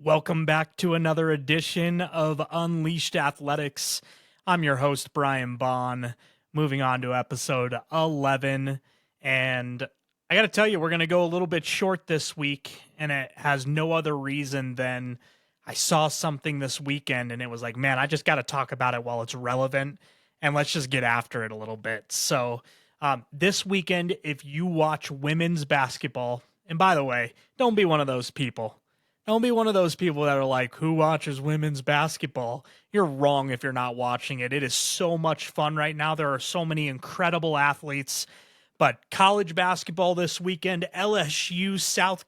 Welcome back to another edition of Unleashed Athletics. I'm your host, Brian Bond, moving on to episode 11. And I got to tell you, we're going to go a little bit short this week, and it has no other reason than I saw something this weekend, and it was like, man, I just got to talk about it while it's relevant, and let's just get after it a little bit. So this weekend, if you watch women's basketball, and by the way, don't be one of those people. Don't be one of those people that are like, who watches women's basketball? You're wrong if you're not watching it. It is so much fun right now. There are so many incredible athletes. But college basketball this weekend, LSU, South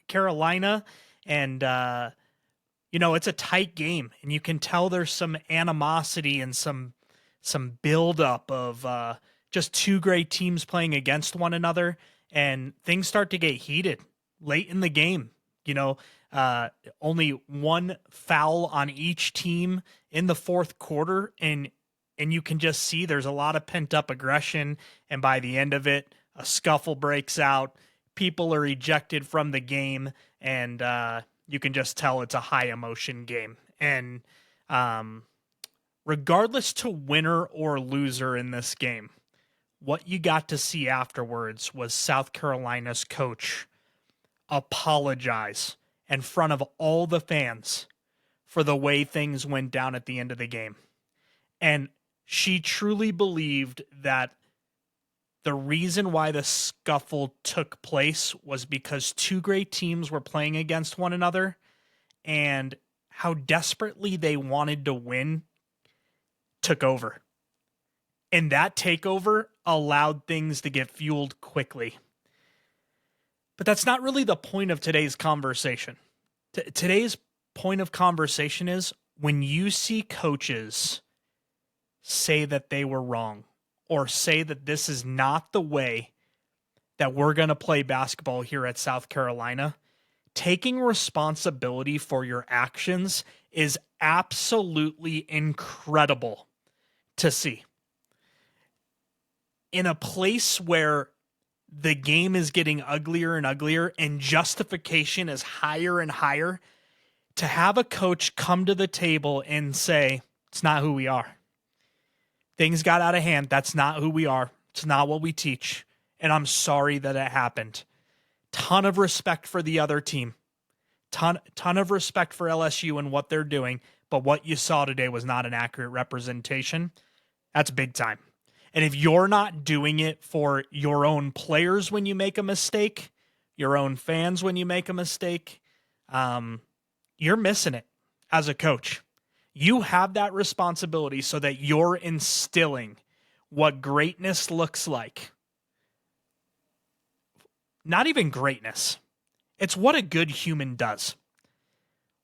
Carolina, and, it's a tight game. And you can tell there's some animosity and some buildup of just two great teams playing against one another. And things start to get heated late in the game. Only one foul on each team in the fourth quarter, and you can just see there's a lot of pent-up aggression, and by the end of it, a scuffle breaks out, people are ejected from the game, and you can just tell it's a high-emotion game. And regardless to winner or loser in this game, what you got to see afterwards was South Carolina's coach apologize in front of all the fans for the way things went down at the end of the game. And she truly believed that the reason why the scuffle took place was because two great teams were playing against one another, and how desperately they wanted to win took over. And that takeover allowed things to get fueled quickly. But that's not really the point of today's conversation. Today's point of conversation is when you see coaches say that they were wrong or say that this is not the way that we're going to play basketball here at South Carolina, taking responsibility for your actions is absolutely incredible to see. In a place where the game is getting uglier and uglier and justification is higher and higher, to have a coach come to the table and say, it's not who we are. Things got out of hand. That's not who we are. It's not what we teach. And I'm sorry that it happened. Ton of respect for the other team. Ton of respect for LSU and what they're doing. But what you saw today was not an accurate representation. That's big time. And if you're not doing it for your own players when you make a mistake, your own fans when you make a mistake, you're missing it as a coach. You have that responsibility so that you're instilling what greatness looks like. Not even greatness. It's what a good human does.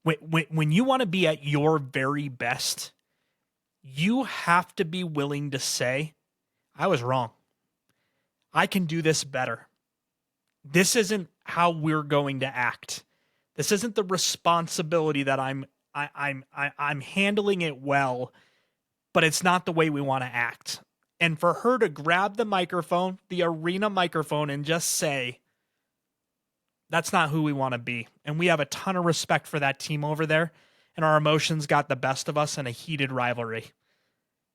When you want to be at your very best, you have to be willing to say, I was wrong. I can do this better. This isn't how we're going to act. This isn't the responsibility that I'm handling it well, but it's not the way we want to act. And for her to grab the microphone, the arena microphone, and just say, that's not who we want to be. And we have a ton of respect for that team over there, and our emotions got the best of us in a heated rivalry.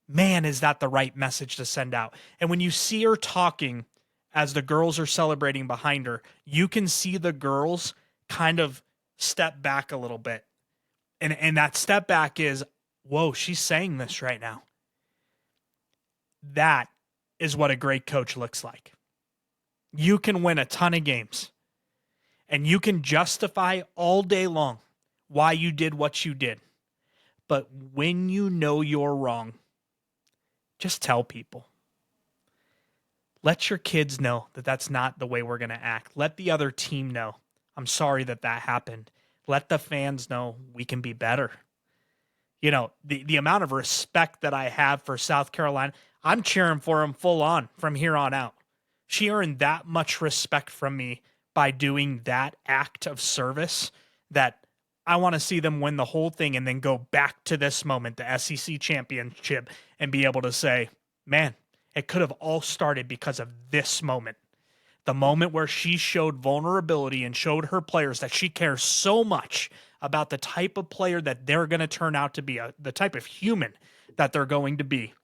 Man, is that the right message to send out. And when you see her talking as the girls are celebrating behind her, you can see the girls kind of step back a little bit. And that step back is, whoa, she's saying this right now. That is what a great coach looks like. You can win a ton of games, and you can justify all day long why you did what you did. But when you know you're wrong, just tell people. Let your kids know that that's not the way we're going to act. Let the other team know, I'm sorry that happened. Let the fans know we can be better. The amount of respect that I have for South Carolina, I'm cheering for them full on from here on out. She earned that much respect from me by doing that act of service that I want to see them win the whole thing and then go back to this moment, the SEC championship, and be able to say, man, it could have all started because of this moment. The moment where she showed vulnerability and showed her players that she cares so much about the type of player that they're going to turn out to be, the type of human that they're going to be,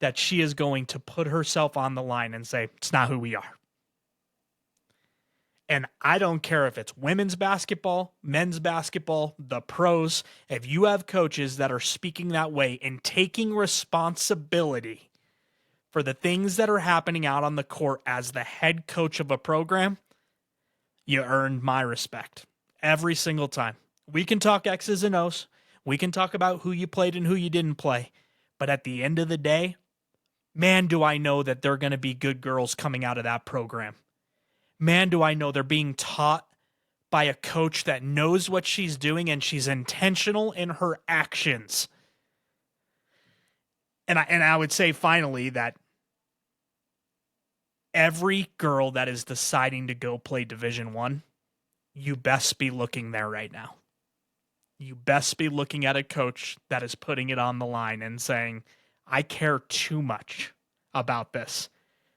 that she is going to put herself on the line and say, it's not who we are. And I don't care if it's women's basketball, men's basketball, the pros. If you have coaches that are speaking that way and taking responsibility for the things that are happening out on the court as the head coach of a program, you earned my respect every single time. We can talk X's and O's. We can talk about who you played and who you didn't play. But at the end of the day, man, do I know that they're going to be good girls coming out of that program. Man, do I know they're being taught by a coach that knows what she's doing and she's intentional in her actions. And I would say finally that every girl that is deciding to go play Division I, you best be looking there right now. You best be looking at a coach that is putting it on the line and saying, I care too much about this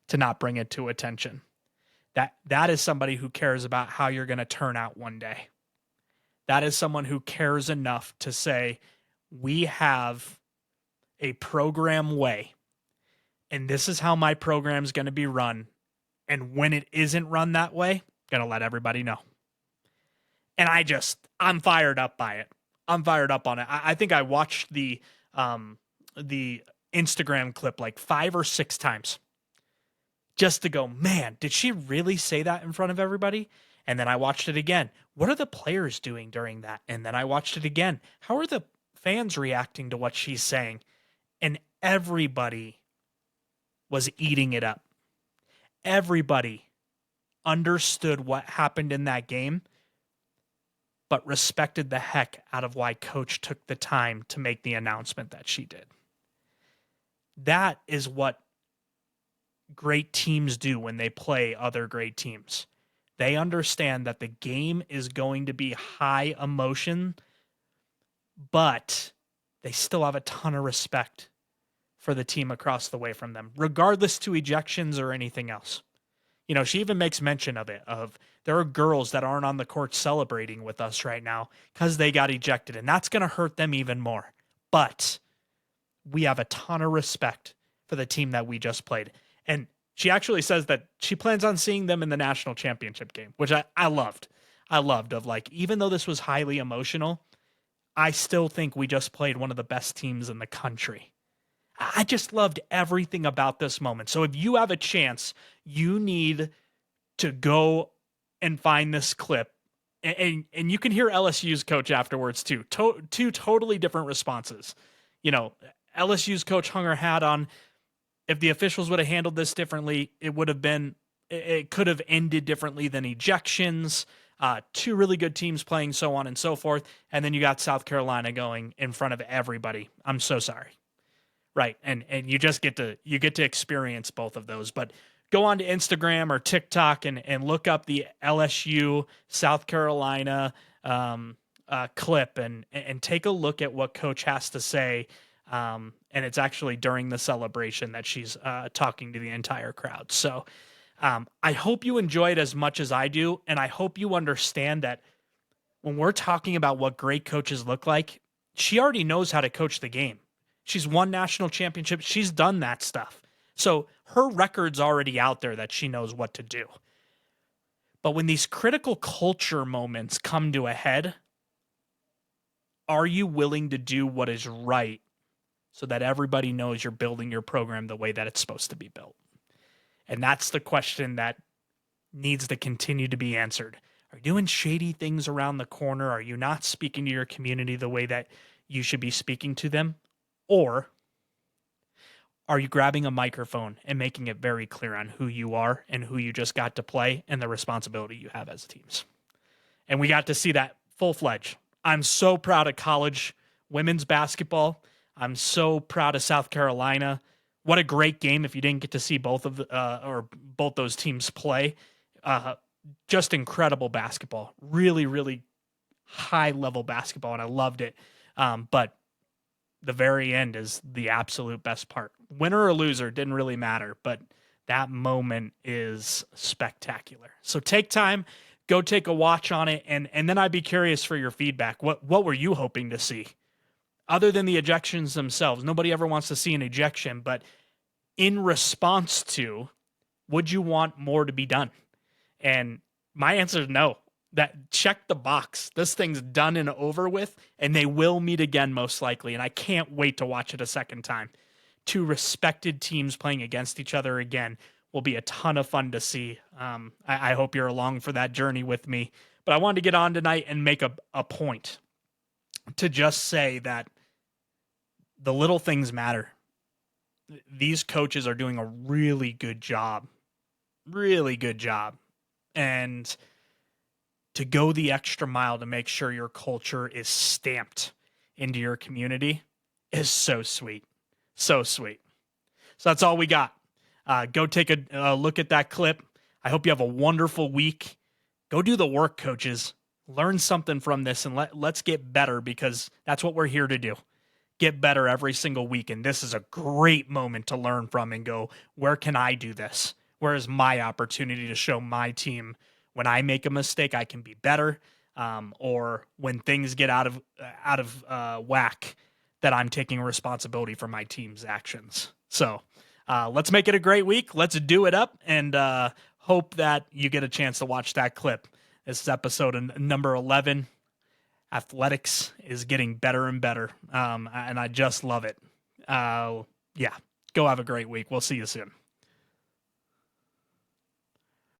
to not bring it to attention. That is somebody who cares about how you're going to turn out one day. That is someone who cares enough to say, we have a program way, and this is how my program is going to be run. And when it isn't run that way, going to let everybody know. And I'm fired up by it. I'm fired up on it. I think I watched the Instagram clip like 5 or 6 times just to go, man, did she really say that in front of everybody? And then I watched it again. What are the players doing during that? And then I watched it again. How are the fans reacting to what she's saying? And everybody was eating it up. Everybody understood what happened in that game, but respected the heck out of why Coach took the time to make the announcement that she did. That is what great teams do when they play other great teams. They understand that the game is going to be high emotion, but they still have a ton of respect for the team across the way from them, regardless to ejections or anything else. You know, she even makes mention of it, of there are girls that aren't on the court celebrating with us right now because they got ejected, and that's going to hurt them even more. But we have a ton of respect for the team that we just played. And she actually says that she plans on seeing them in the national championship game, which I loved. I loved of like, even though this was highly emotional, I still think we just played one of the best teams in the country. I just loved everything about this moment. So if you have a chance, you need to go and find this clip. And you can hear LSU's coach afterwards too. Two totally different responses. You know, LSU's coach hung her hat on, if the officials would have handled this differently, it could have ended differently than ejections. 2 really good teams playing, so on and so forth. And then you got South Carolina going in front of everybody. I'm so sorry. Right. And you just get to experience both of those. But go on to Instagram or TikTok and look up the LSU South Carolina clip and take a look at what Coach has to say. And it's actually during the celebration that she's talking to the entire crowd. So I hope you enjoy it as much as I do. And I hope you understand that when we're talking about what great coaches look like, she already knows how to coach the game. She's won national championships. She's done that stuff. So her record's already out there that she knows what to do. But when these critical culture moments come to a head, are you willing to do what is right so that everybody knows you're building your program the way that it's supposed to be built? And that's the question that needs to continue to be answered. Are you doing shady things around the corner? Are you not speaking to your community the way that you should be speaking to them? Or are you grabbing a microphone and making it very clear on who you are and who you just got to play and the responsibility you have as teams? And we got to see that full-fledged. I'm so proud of college women's basketball. I'm so proud of South Carolina. What a great game if you didn't get to see both those teams play. Just incredible basketball. Really, really high-level basketball, and I loved it. But the very end is the absolute best part. Winner or loser didn't really matter, but that moment is spectacular. So take time, go take a watch on it, and then I'd be curious for your feedback. What were you hoping to see? Other than the ejections themselves, nobody ever wants to see an ejection, but in response to, would you want more to be done? And my answer is no. That check the box. This thing's done and over with, and they will meet again most likely. And I can't wait to watch it a second time. Two respected teams playing against each other again will be a ton of fun to see. I hope you're along for that journey with me. But I wanted to get on tonight and make a point to just say that the little things matter. These coaches are doing a really good job. Really good job. And to go the extra mile to make sure your culture is stamped into your community is so sweet. So sweet. So that's all we got. Go take a look at that clip. I hope you have a wonderful week. Go do the work, coaches. Learn something from this, and let's get better, because that's what we're here to do. Get better every single week. And this is a great moment to learn from and go, where can I do this? Where is my opportunity to show my team when I make a mistake, I can be better, or when things get out of whack, that I'm taking responsibility for my team's actions. So let's make it a great week. Let's do it up, and hope that you get a chance to watch that clip. This is episode number 11. Athletics is getting better and better, and I just love it. Yeah, go have a great week. We'll see you soon.